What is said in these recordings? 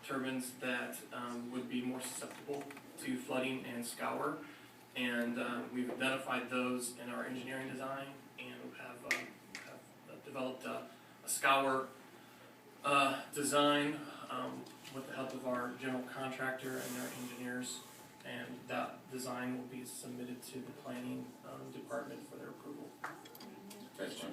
turbines that would be more susceptible to flooding and scour. And we've identified those in our engineering design and have developed a scour design with the help of our general contractor and their engineers. And that design will be submitted to the planning department for their approval. Thanks, Jim.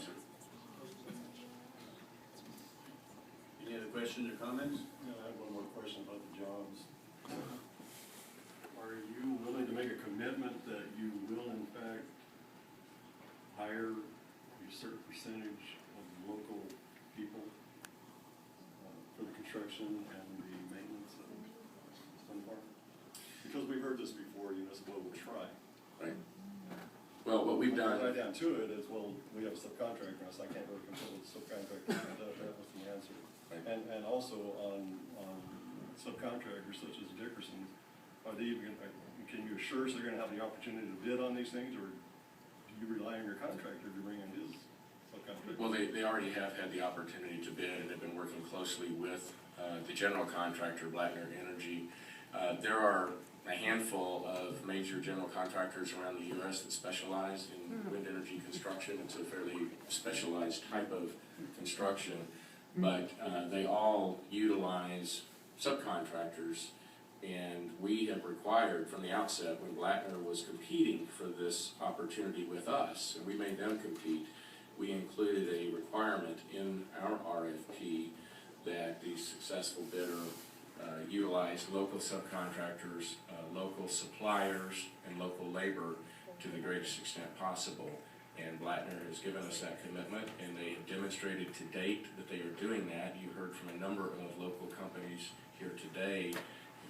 Any other questions or comments? Yeah, I have one more question about the jobs. Are you willing to make a commitment that you will in fact hire a certain percentage of local people for the construction and the maintenance of some part? Because we've heard this before, you know, so we'll try. Right. Well, what we've done. Right down to it is, well, we have a subcontractor, so I can't really control the subcontractor. That was the answer. Right. And also on subcontractors such as Dickerson's, are they even, can you assure us they're going to have the opportunity to bid on these things, or do you rely on your contractor to bring in his subcontractor? Well, they already have had the opportunity to bid and have been working closely with the general contractor, Blattner Energy. There are a handful of major general contractors around the U.S. that specialize in wind energy construction. It's a fairly specialized type of construction, but they all utilize subcontractors, and we have required from the outset, when Blattner was competing for this opportunity with us, and we made them compete, we included a requirement in our RFP that the successful bidder utilize local subcontractors, local suppliers, and local labor to the greatest extent possible. And Blattner has given us that commitment, and they have demonstrated to date that they are doing that. You heard from a number of local companies here today,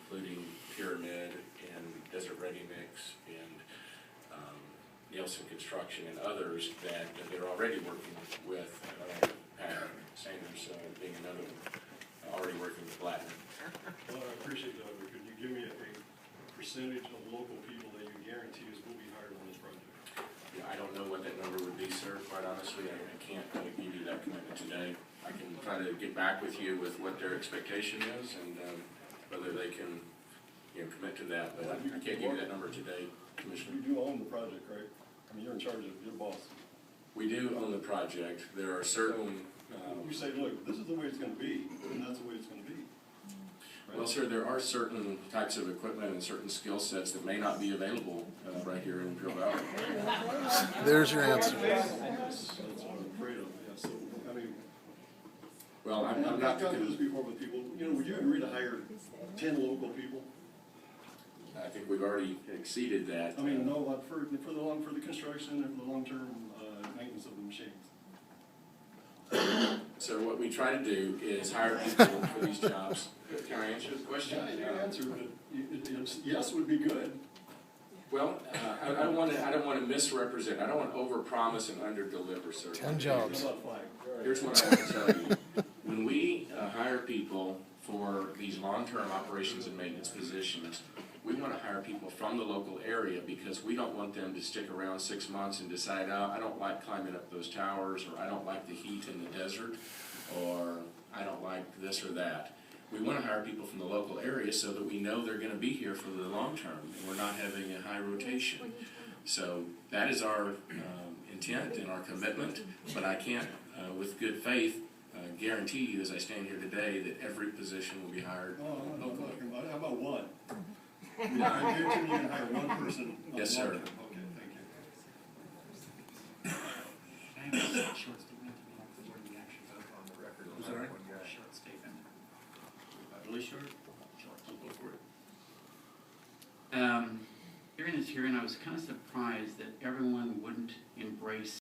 including Pyramid and Desert Ready Mix and Nielsen Construction and others that they're already working with. Pat Sanders being another one, already working with Blattner. Well, I appreciate that, but could you give me a percentage of local people that you guarantee us will be hired on this project? Yeah, I don't know what that number would be, sir, quite honestly. I can't really give you that commitment today. I can try to get back with you with what their expectation is and whether they can, you know, commit to that, but I can't give you that number today, Commissioner. You do own the project, right? I mean, you're in charge of your boss. We do own the project. There are certain... you say, look, this is the way it's going to be, and that's the way it's going to be. Right? Well, sir, there are certain types of equipment and certain skill sets that may not be available right here in Imperial Valley. There's your answer. That's what I'm afraid of. Yeah, so, I mean, Well, I'm I've not... gone through this before with people. You know, would you agree to hire 10 local people? I think we've already exceeded that. I mean, no, like for the construction and for the long-term maintenance of the machines. So what we try to do is hire people for these jobs. Can I answer the question? Yeah, you answer, but yes would be good. Well, I don't want to misrepresent. I don't want to overpromise and underdeliver, sir. 10 jobs. How about 5? Here's what I want to tell you. When we hire people for these long-term operations and maintenance positions, we want to hire people from the local area because we don't want them to stick around 6 months and decide, oh, I don't like climbing up those towers, or I don't like the heat in the desert, or I don't like this or that. We want to hire people from the local area so that we know they're going to be here for the long term, and we're not having a high rotation. So that is our intent and our commitment, but I can't, with good faith, guarantee you as I stand here today that every position will be hired locally. How about one? Yeah, I guarantee you can hire one person. Yes, sir. Okay, thank you. Can I have a short statement before we actually vote on the record? Was that right? Short statement. Really short? Go for it. During this hearing, I was kind of surprised that everyone wouldn't embrace